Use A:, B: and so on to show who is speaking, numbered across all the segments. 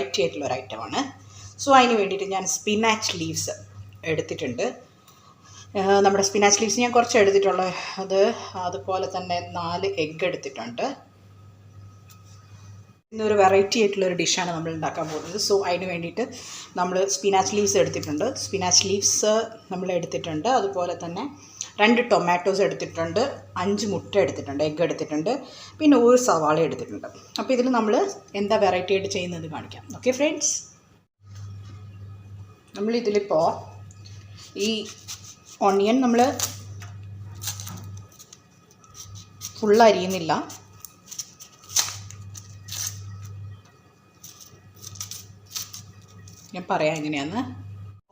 A: Variety ആയിട്ടുള്ളൊരു ഐറ്റമാണ്. So അതിന് വേണ്ടിയിട്ട് ഞാൻ സ്പിനാച്ച് ലീവ്സ് എടുത്തിട്ടുണ്ട്. നമ്മുടെ സ്പിനാച്ച് ലീവ്സ് ഞാൻ കുറച്ച് എടുത്തിട്ടുള്ളത്. അതുപോലെ തന്നെ 4 എഗ്ഗ് എടുത്തിട്ടുണ്ട്. ഇന്നൊരു വെറൈറ്റി ആയിട്ടുള്ളൊരു ഡിഷാണ് നമ്മൾ ഉണ്ടാക്കാൻ പോകുന്നത്. സോ അതിന് വേണ്ടിയിട്ട് നമ്മൾ സ്പിനാച്ച് ലീവ്സ് എടുത്തിട്ടുണ്ട്. സ്പിനാച്ച് ലീവ്സ് നമ്മൾ എടുത്തിട്ടുണ്ട്. അതുപോലെ തന്നെ 2 ടൊമാറ്റോസ് എടുത്തിട്ടുണ്ട്, 5 മുട്ട എടുത്തിട്ടുണ്ട്, എഗ്ഗ് എടുത്തിട്ടുണ്ട്, പിന്നെ 1 സവാള എടുത്തിട്ടുണ്ട്. അപ്പോൾ ഇതിൽ നമ്മൾ എന്താ വെറൈറ്റി ആയിട്ട് ചെയ്യുന്നത് കാണിക്കാം. ഓക്കെ ഫ്രണ്ട്സ്, നമ്മളിതിലിപ്പോൾ ഈ ഓണിയൻ നമ്മൾ ഫുൾ അരിയുന്നില്ല. ഞാൻ പറയാം എങ്ങനെയാണെന്ന്.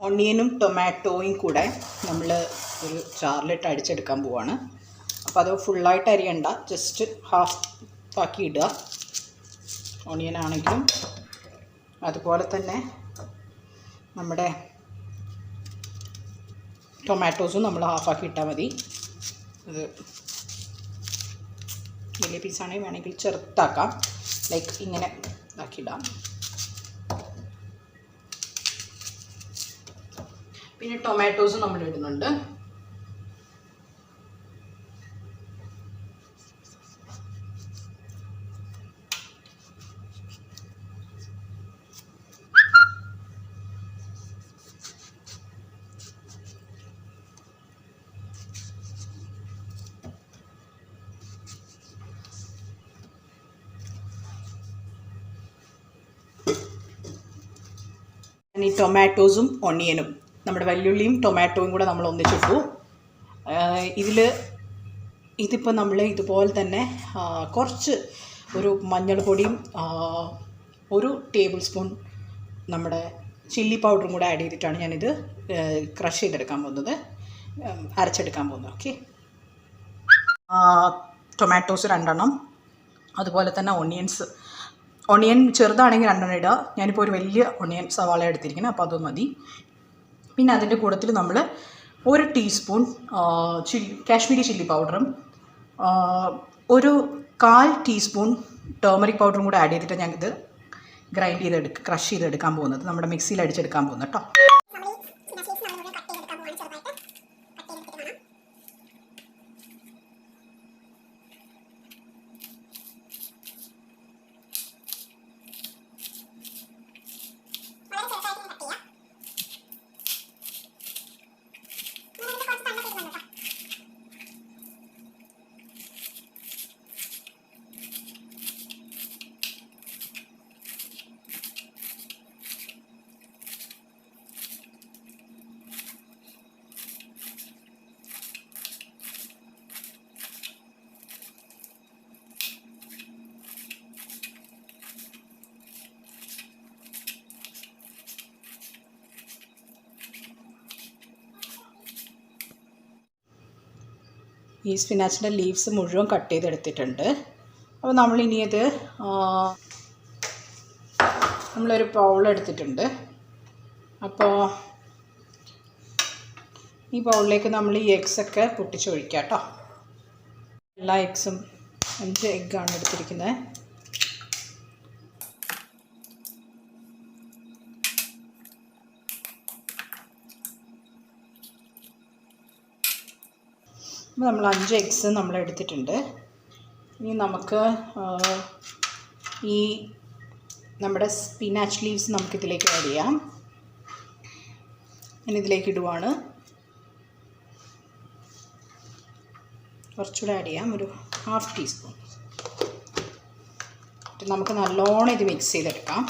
A: ഓണിയനും ടൊമാറ്റോയും കൂടെ നമ്മൾ ഒരു ജാറിലിട്ട് അടിച്ചെടുക്കാൻ പോവാണ്. അപ്പോൾ അത് ഫുള്ളായിട്ട് അരിയണ്ട, ജസ്റ്റ് ഹാഫ് ആക്കി ഇടുക. ഓണിയൻ ആണെങ്കിലും അതുപോലെ തന്നെ നമ്മുടെ ടൊമാറ്റോസും നമ്മൾ ഹാഫാക്കി ഇട്ടാൽ മതി. അത് വലിയ പീസാണെങ്കിൽ വേണമെങ്കിൽ ചെറുതാക്കാം, ലൈക്ക് ഇങ്ങനെ ഇതാക്കിയിടാം. പിന്നെ ടൊമാറ്റോസും നമ്മൾ ഇടുന്നുണ്ട്. ഈ ടൊമാറ്റോസും ഒണിയനും നമ്മുടെ വെല്ലുള്ളിയും ടൊമാറ്റോയും കൂടെ നമ്മൾ ഒന്നിച്ചിട്ടു. ഇതിപ്പോൾ നമ്മൾ ഇതുപോലെ തന്നെ കുറച്ച് ഒരു മഞ്ഞൾപ്പൊടിയും 1 ടേബിൾ സ്പൂൺ നമ്മുടെ ചില്ലി പൗഡറും കൂടെ ആഡ് ചെയ്തിട്ടാണ് ഞാനിത് ക്രഷ് ചെയ്തെടുക്കാൻ പോകുന്നത്, അരച്ചെടുക്കാൻ പോകുന്നത്. ഓക്കെ, ടൊമാറ്റോസ് 2 എണ്ണം, അതുപോലെ തന്നെ ഓണിയൻ ചെറുതാണെങ്കിൽ 2 എണ്ണം ഇടുക. ഞാനിപ്പോൾ ഒരു വലിയ ഓണിയൻ സവാള എടുത്തിരിക്കുന്നത്, അപ്പോൾ അത് മതി. പിന്നെ അതിൻ്റെ കൂട്ടത്തിൽ നമ്മൾ 1 ടീസ്പൂൺ കാശ്മീരി ചില്ലി പൗഡറും 1/4 ടീസ്പൂൺ ടേമറിക് പൗഡറും കൂടെ ആഡ് ചെയ്തിട്ട് ഞാനിത് ക്രഷ് ചെയ്തെടുക്കാൻ പോകുന്നത്, നമ്മുടെ മിക്സിയിൽ അടിച്ചെടുക്കാൻ പോകുന്നത് കേട്ടോ. ഈ സ്പിനാച്ചിൻ്റെ ലീവ്സ് മുഴുവൻ കട്ട് ചെയ്തെടുത്തിട്ടുണ്ട്. അപ്പോൾ നമ്മളിനി അത് നമ്മളൊരു ബൗൾ എടുത്തിട്ടുണ്ട്. അപ്പോൾ ഈ ബൗളിലേക്ക് നമ്മൾ ഈ എഗ്സൊക്കെ പൊട്ടിച്ചൊഴിക്കാം കേട്ടോ. എല്ലാ എഗ്സും 5 എഗ്ഗാണ് എടുത്തിരിക്കുന്നത്. അപ്പോൾ നമ്മൾ 5 എഗ്സ് നമ്മൾ എടുത്തിട്ടുണ്ട്. ഇനി നമുക്ക് ഈ നമ്മുടെ സ്പിനാച്ച് ലീവ്സ് നമുക്കിതിലേക്ക് ആഡ് ചെയ്യാം. ഞാൻ ഇതിലേക്ക് ഇടുവാണ്. കുറച്ചുകൂടെ ആഡ് ചെയ്യാം, ഒരു 1/2 ടീസ്പൂൺ. നമുക്ക് നല്ലോണം ഇത് മിക്സ് ചെയ്തെടുക്കാം.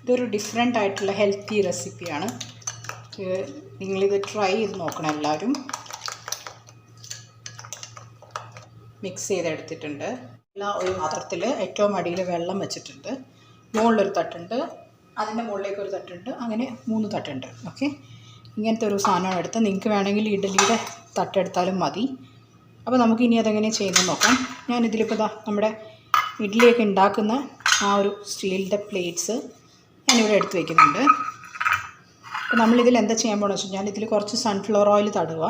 A: ഇതൊരു ഡിഫറെൻ്റ് ആയിട്ടുള്ള ഹെൽത്തി റെസിപ്പിയാണ്. നിങ്ങളിത് ട്രൈ ചെയ്ത് നോക്കണം എല്ലാവരും. മിക്സ് ചെയ്തെടുത്തിട്ടുണ്ട്. എല്ലാം ഒരു പാത്രത്തിൽ ഏറ്റവും അടിയിൽ വെള്ളം വെച്ചിട്ടുണ്ട്. മുകളിലൊരു തട്ടുണ്ട്, അതിൻ്റെ മുകളിലേക്ക് ഒരു തട്ടുണ്ട്, അങ്ങനെ 3 തട്ടുണ്ട്. ഓക്കെ, ഇങ്ങനത്തെ ഒരു സാധനമാണ് എടുത്ത്. നിങ്ങൾക്ക് വേണമെങ്കിൽ ഇഡ്ഡലിയുടെ തട്ടെടുത്താലും മതി. അപ്പോൾ നമുക്ക് ഇനി അതെങ്ങനെ ചെയ്യുന്നത് നോക്കാം. ഞാനിതിലിപ്പോൾ നമ്മുടെ ഇഡ്ഡലിയൊക്കെ ഉണ്ടാക്കുന്ന ആ ഒരു സ്റ്റീലിൻ്റെ പ്ലേറ്റ്സ് ഞാനിവിടെ എടുത്ത് വയ്ക്കുന്നുണ്ട്. അപ്പോൾ നമ്മളിതിൽ എന്താ ചെയ്യാൻ പോകുന്നത് വെച്ചാൽ, ഞാനിതിൽ കുറച്ച് സൺഫ്ലവർ ഓയിൽ തടുക.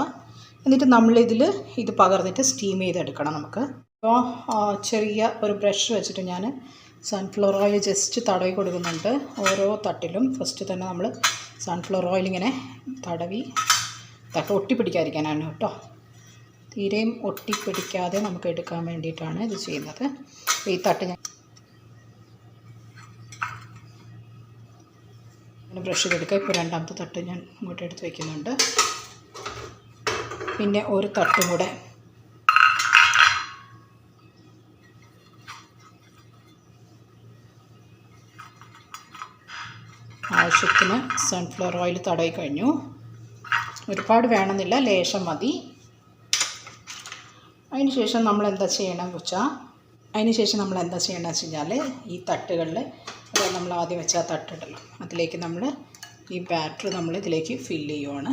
A: എന്നിട്ട് നമ്മളിതിൽ ഇത് പകർന്നിട്ട് സ്റ്റീം ചെയ്തെടുക്കണം നമുക്ക്. അപ്പോൾ ചെറിയ ഒരു ബ്രഷ് വെച്ചിട്ട് ഞാൻ സൺഫ്ലവർ ഓയിൽ ജസ്റ്റ് തടവി കൊടുക്കുന്നുണ്ട് ഓരോ തട്ടിലും. ഫസ്റ്റ് തന്നെ നമ്മൾ സൺഫ്ലവർ ഓയിൽ ഇങ്ങനെ തടവി ഒട്ടിപ്പിടിക്കാതിരിക്കാനാണ് കേട്ടോ. തീരെയും ഒട്ടിപ്പിടിക്കാതെ നമുക്ക് എടുക്കാൻ വേണ്ടിയിട്ടാണ് ഇത് ചെയ്യുന്നത്. ഈ തട്ട് ഞാൻ ബ്രഷ് ചെയ്തെടുക്കുക. ഇപ്പോൾ രണ്ടാമത്തെ തട്ട് ഞാൻ ഇങ്ങോട്ട് എടുത്ത് വയ്ക്കുന്നുണ്ട്. പിന്നെ ഒരു തട്ടും കൂടെ ആവശ്യത്തിന് സൺഫ്ലവർ ഓയിൽ തടവി കഴിഞ്ഞു. ഒരുപാട് വേണമെന്നില്ല, ലേശം മതി. അതിന് ശേഷം നമ്മൾ എന്താ ചെയ്യണമെന്ന് വെച്ചാൽ ഈ തട്ടുകളിൽ നമ്മൾ ആദ്യം വെച്ച ആ തട്ടുണ്ടല്ലോ അതിലേക്ക് നമ്മൾ ഈ ബാറ്റർ നമ്മൾ ഇതിലേക്ക് ഫില്ല് ചെയ്യുവാണ്.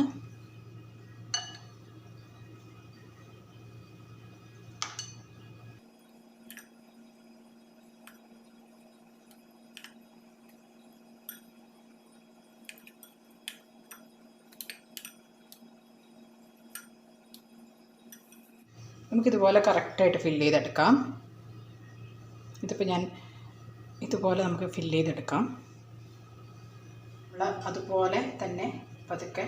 A: നമുക്കിതുപോലെ കറക്റ്റായിട്ട് ഫില്ല് ചെയ്തെടുക്കാം. ഇതിപ്പോൾ ഞാൻ ഇതുപോലെ നമുക്ക് ഫില്ല് ചെയ്തെടുക്കാം. അതുപോലെ തന്നെ പതുക്കെ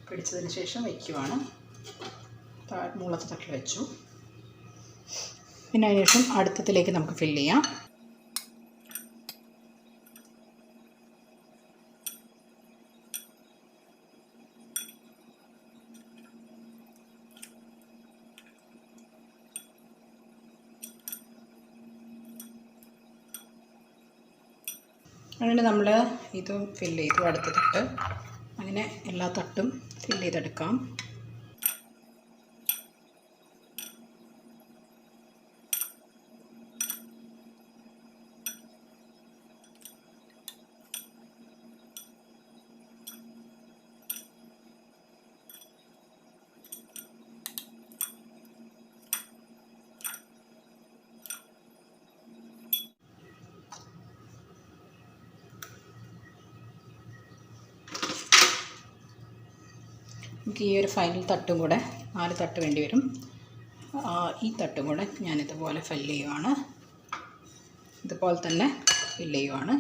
A: പിടിച്ചതിന് ശേഷം വയ്ക്കുവാണ്. മുകളത്തെ തട്ടിൽ വെച്ചു. പിന്നെ അതിന് ശേഷം അടുത്തതിലേക്ക് നമുക്ക് ഫില്ല് ചെയ്യാം. അങ്ങനെ നമ്മൾ ഇതും ഫില്ല് ചെയ്തു. അടുത്ത തട്ട് അങ്ങനെ എല്ലാ തട്ടും ഫില്ല് ചെയ്തെടുക്കാം. നമുക്ക് ഈ ഒരു ഫൈനൽ തട്ടും കൂടെ 4 തട്ട് വേണ്ടി വരും. ഈ തട്ടും കൂടെ ഞാനിതുപോലെ ഫില്ല് ചെയ്യുവാണ്. ഇതുപോലെ തന്നെ ഫില്ല് ചെയ്യുവാണ്.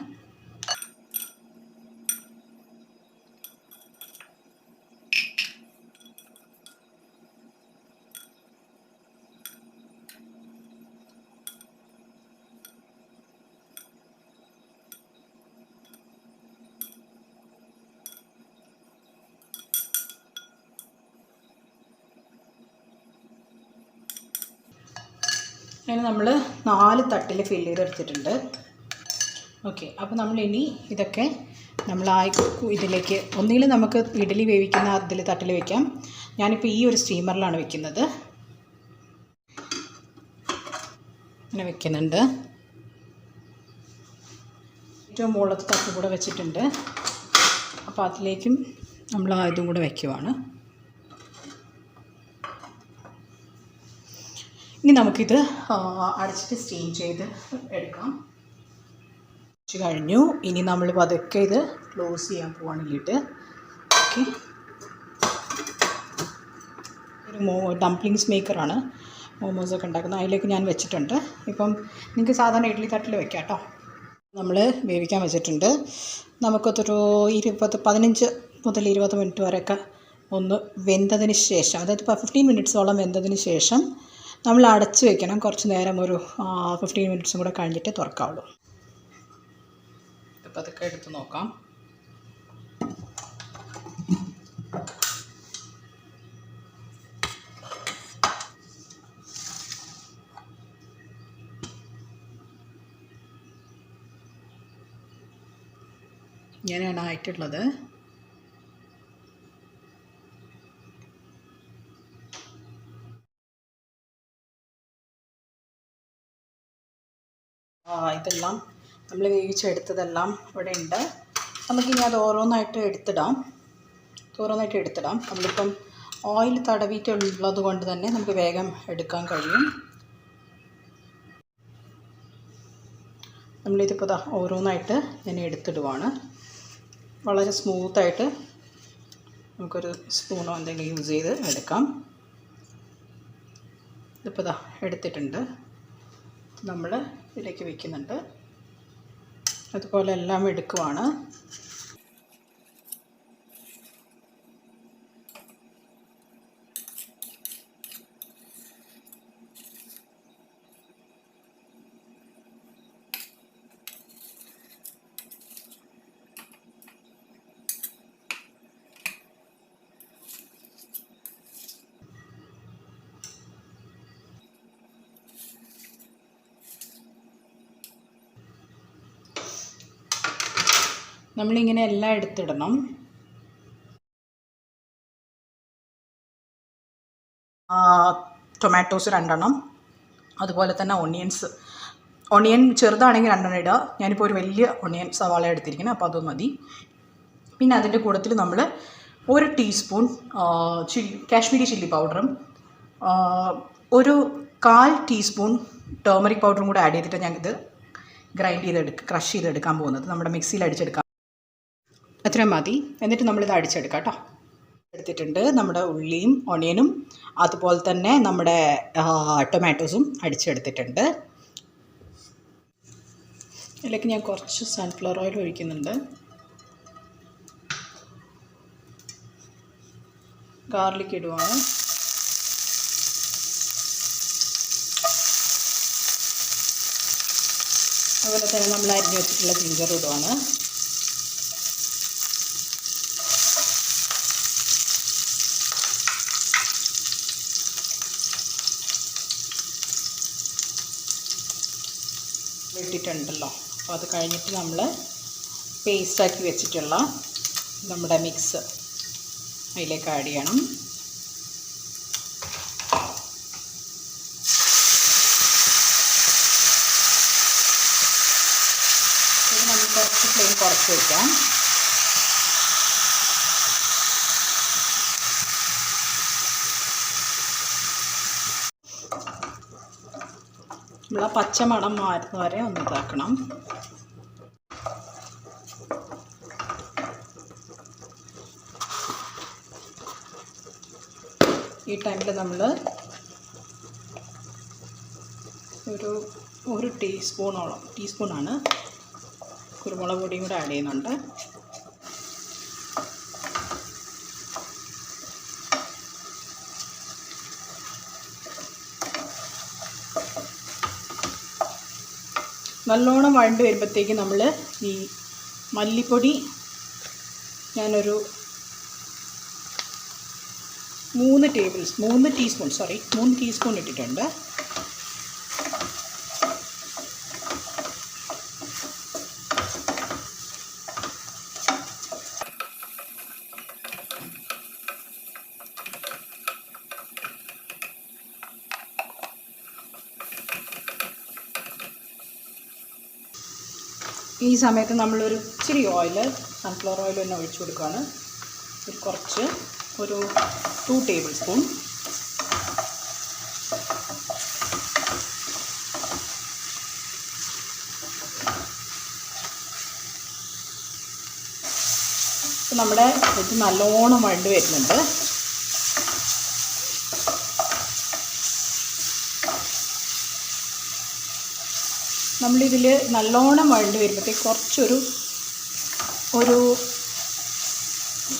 A: അങ്ങനെ നമ്മൾ 4 തട്ടിൽ ഫില്ല് ചെയ്തെടുത്തിട്ടുണ്ട്. ഓക്കെ, അപ്പോൾ നമ്മൾ ഇനി ഇതൊക്കെ നമ്മൾ ഇതിലേക്ക് ഒന്നുകിൽ നമുക്ക് ഇഡ്ഡലി വേവിക്കുന്ന അതിൽ തട്ടിൽ വയ്ക്കാം. ഞാനിപ്പോൾ ഈ ഒരു സ്റ്റീമറിലാണ് വെക്കുന്നത്. അങ്ങനെ വെക്കുന്നുണ്ട്. ഏറ്റവും മുകളിലത്തെ തട്ട് കൂടെ വെച്ചിട്ടുണ്ട്. അപ്പോൾ അതിലേക്കും നമ്മൾ ഇതും കൂടെ വയ്ക്കുവാണ്. ഇനി നമുക്കിത് അടച്ചിട്ട് സ്റ്റീം ചെയ്ത് എടുക്കാം. കഴിഞ്ഞു. ഇനി നമ്മൾ പതുക്കെ ഇത് ക്ലോസ് ചെയ്യാൻ പോവാണ് ലിഡ്. ഓക്കെ, ഒരു ഡംപ്ലിങ്സ് മേക്കറാണ് മോമോസൊക്കെ ഉണ്ടാക്കുന്നത്. അതിലേക്ക് ഞാൻ വെച്ചിട്ടുണ്ട്. ഇപ്പം നിങ്ങൾക്ക് സാധാരണ ഇഡ്ഡലി തട്ടിൽ വെക്കാം കേട്ടോ. നമ്മൾ വേവിക്കാൻ വെച്ചിട്ടുണ്ട്. നമുക്കതൊരു 15 മുതൽ 20 മിനിറ്റ് വരെയൊക്കെ ഒന്ന് വെന്തതിന് ശേഷം, അതായത് 15 മിനിറ്റ്സോളം വെന്തതിന് ശേഷം നമ്മൾ അടച്ച് വെക്കണം. കുറച്ച് നേരം ഒരു 15 മിനിറ്റ്സും കൂടെ കഴിഞ്ഞിട്ട് തുറക്കാവുള്ളൂ. ഇപ്പോൾ അതൊക്കെ എടുത്ത് നോക്കാം. ഇങ്ങനെയാണ് ആയിട്ടുള്ളത്. ഇതെല്ലാം നമ്മൾ വേവിച്ചെടുത്തതെല്ലാം ഇവിടെ ഉണ്ട്. നമുക്കിനി അത് ഓരോന്നായിട്ട് എടുത്തിടാം. നമ്മളിപ്പം ഓയിൽ തടവിയിട്ടുള്ളത് കൊണ്ട് തന്നെ നമുക്ക് വേഗം എടുക്കാൻ കഴിയും. നമ്മളിതിപ്പോൾ ഓരോന്നായിട്ട് ഞാൻ എടുത്തിടുവാണ്. വളരെ സ്മൂത്തായിട്ട് നമുക്കൊരു സ്പൂണോ എന്തെങ്കിലും യൂസ് ചെയ്ത് എടുക്കാം. ഇതിപ്പോൾ ഇതാ എടുത്തിട്ടുണ്ട്. നമ്മൾ ഇതിലേക്ക് വയ്ക്കുന്നുണ്ട്. അതുപോലെ എല്ലാം എടുക്കുവാണ്. നമ്മളിങ്ങനെ എല്ലാം എടുത്തിടണം. ടൊമാറ്റോസ് 2 എണ്ണം, അതുപോലെ തന്നെ ഓണിയൻ ചെറുതാണെങ്കിൽ 2 എണ്ണം ഇടുക. ഞാനിപ്പോൾ ഒരു വലിയ ഓണിയൻ സവാള എടുത്തിരിക്കുന്നത്, അപ്പോൾ അത് മതി. പിന്നെ അതിൻ്റെ കൂട്ടത്തിൽ നമ്മൾ 1 ടീസ്പൂൺ കാശ്മീരി ചില്ലി പൗഡറും ഒരു 1/4 ടീസ്പൂൺ ടേമറിക് പൗഡറും കൂടെ ആഡ് ചെയ്തിട്ട് ഞാനിത് ക്രഷ് ചെയ്തെടുക്കാൻ പോകുന്നത്. നമ്മുടെ മിക്സിയിൽ അടിച്ചെടുക്കാം. അത്രയും മതി. എന്നിട്ട് നമ്മളിത് അടിച്ചെടുക്കാം കേട്ടോ. എടുത്തിട്ടുണ്ട്. നമ്മുടെ ഉള്ളിയും ഓണിയനും അതുപോലെ തന്നെ നമ്മുടെ ടൊമാറ്റോസും അടിച്ചെടുത്തിട്ടുണ്ട്. ഇതിലേക്ക് ഞാൻ കുറച്ച് സൺഫ്ലവർ ഓയിൽ ഒഴിക്കുന്നുണ്ട്. ഗാർലിക് ഇടുവാണ്. അതുപോലെ തന്നെ നമ്മൾ അരിഞ്ഞ് വെച്ചിട്ടുള്ള ജിഞ്ചർ ഇടുവാണ്. ഇട്ടിട്ടുണ്ടല്ലോ. അപ്പോൾ അത് കഴിഞ്ഞിട്ട് നമ്മൾ പേസ്റ്റാക്കി വെച്ചിട്ടുള്ള നമ്മുടെ മിക്സ് അതിലേക്ക് ആഡ് ചെയ്യണം. ഇത് നമുക്ക് കുറച്ച് ഫ്ലെയിം കുറച്ച് വയ്ക്കാം. നമ്മൾ പച്ചമണം മാറുന്ന വരെ ഒന്ന് ഇതാക്കണം. ഈ ടൈമിൽ നമ്മൾ ഒരു ടീസ്പൂണാണ് കുരുമുളക് പൊടിയും കൂടെ ആഡ് ചെയ്യുന്നുണ്ട്. നല്ലോണം വഴണ്ട് വരുമ്പോഴത്തേക്ക് നമ്മൾ ഈ മല്ലിപ്പൊടി ഞാനൊരു 3 ടീസ്പൂൺ ഇട്ടിട്ടുണ്ട്. ഈ സമയത്ത് നമ്മളൊരു ഇച്ചിരി സൺഫ്ലവർ ഓയിൽ തന്നെ ഒഴിച്ചു കൊടുക്കുകയാണ്. ഒരു 2 ടേബിൾ സ്പൂൺ. നമ്മുടെ ഇത് നല്ലോണം വഴണ്ട് വരുന്നുണ്ട്. നമ്മളിതിൽ നല്ലോണം വഴണ്ട് വരുമ്പോഴത്തേക്ക് കുറച്ചൊരു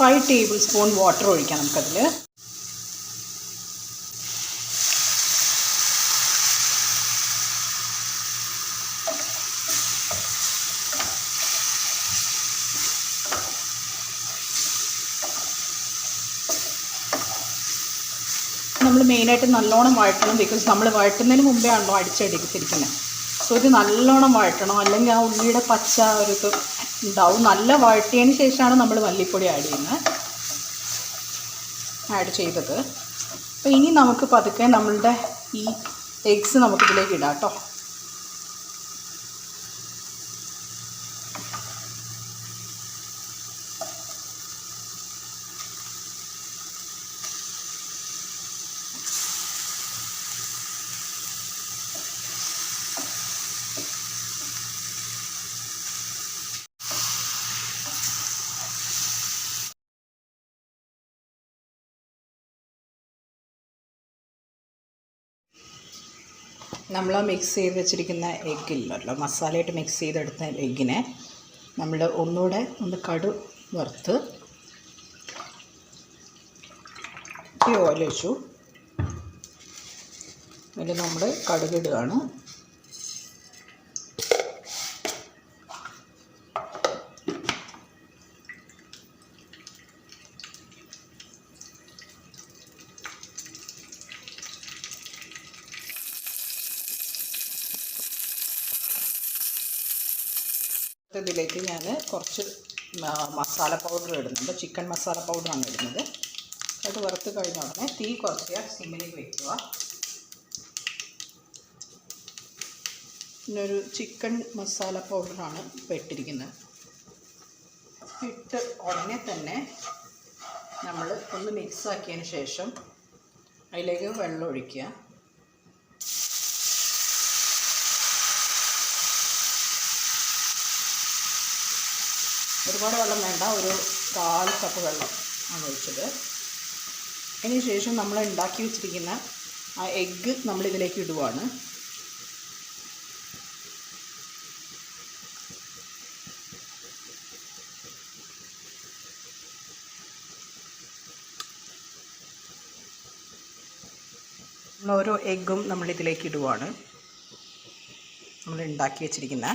A: 5 ടേബിൾ സ്പൂൺ വാട്ടർ ഒഴിക്കാം നമുക്കതിൽ. നമ്മൾ മെയിനായിട്ട് നല്ലോണം വഴറ്റണം. ബിക്കോസ് നമ്മൾ വഴറ്റുന്നതിന് മുമ്പേ ആണല്ലോ അടിച്ചെടുത്തിരിക്കുന്നത്. സോ ഇത് നല്ലോണം വഴറ്റണം, അല്ലെങ്കിൽ ആ ഉള്ളിയുടെ പച്ച ഒരു ഇത് ഉണ്ടാവും. നല്ല വഴറ്റിയതിന് ശേഷമാണ് നമ്മൾ മല്ലിപ്പൊടി ആഡ് ചെയ്തത്. അപ്പോൾ ഇനി നമുക്ക് പതുക്കെ നമ്മളുടെ ഈ എഗ്സ് നമുക്കിതിലേക്ക് ഇടാം കേട്ടോ. നമ്മൾ ആ മിക്സ് ചെയ്ത് വെച്ചിരിക്കുന്ന എഗ്ഗില്ലല്ലോ, മസാലയായിട്ട് മിക്സ് ചെയ്തെടുത്ത എഗ്ഗിനെ നമ്മൾ ഒന്നുകൂടെ ഒന്ന് കടു വറുത്ത് ഓയിൽ വെച്ചു. അതിൽ നമ്മൾ കടുകിടുകയാണ്. ഇതിലേക്ക് ഞാൻ കുറച്ച് മസാല പൗഡർ ഇടുന്നുണ്ട്. ചിക്കൻ മസാല പൗഡറാണ് ഇടുന്നത്. അത് വറുത്ത് കഴിഞ്ഞ ഉടനെ തീ കുറച്ച് സിമ്മിലേക്ക് വയ്ക്കുക. പിന്നൊരു ചിക്കൻ മസാല പൗഡറാണ് ഇപ്പോൾ ഇട്ടിരിക്കുന്നത്. ഇട്ട് ഉടനെ തന്നെ നമ്മൾ ഒന്ന് മിക്സാക്കിയതിന് ശേഷം അതിലേക്ക് വെള്ളം ഒഴിക്കുക. ഒരുപാട് വെള്ളം വേണ്ട, ഒരു 1/4 കപ്പ് വെള്ളം ആണ് ഒഴിച്ചത്. അതിന് ശേഷം നമ്മൾ ഉണ്ടാക്കി വെച്ചിരിക്കുന്ന ആ എഗ്ഗ് നമ്മളിതിലേക്ക് ഇടുവാണ്. ഓരോ എഗ്ഗും നമ്മളിതിലേക്ക് ഇടുവാണ്, നമ്മൾ ഉണ്ടാക്കി വെച്ചിരിക്കുന്ന.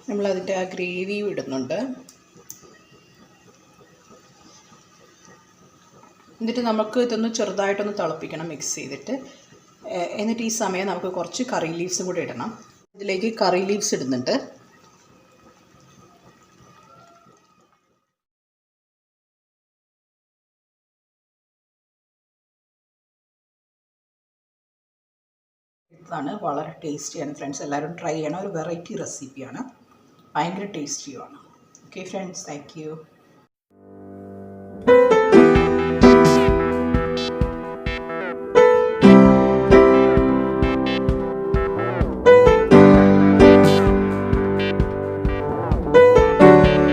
A: നമ്മളതിൻ്റെ ആ ഗ്രേവിയും ഇടുന്നുണ്ട്. എന്നിട്ട് നമുക്ക് ഇതൊന്ന് ചെറുതായിട്ടൊന്ന് തിളപ്പിക്കണം മിക്സ് ചെയ്തിട്ട്. എന്നിട്ട് ഈ സമയം നമുക്ക് കുറച്ച് കറി ലീവ്സും കൂടി ഇടണം. ഇതിലേക്ക് കറി ലീവ്സ് ഇടുന്നുണ്ട്. ഇതാണ് വളരെ ടേസ്റ്റിയാണ് ഫ്രണ്ട്സ്. എല്ലാവരും ട്രൈ ചെയ്യണം. ഒരു വെറൈറ്റി റെസിപ്പിയാണ്, ഭയങ്കര ടേസ്റ്റിയുമാണ്. Okay friends, thank U.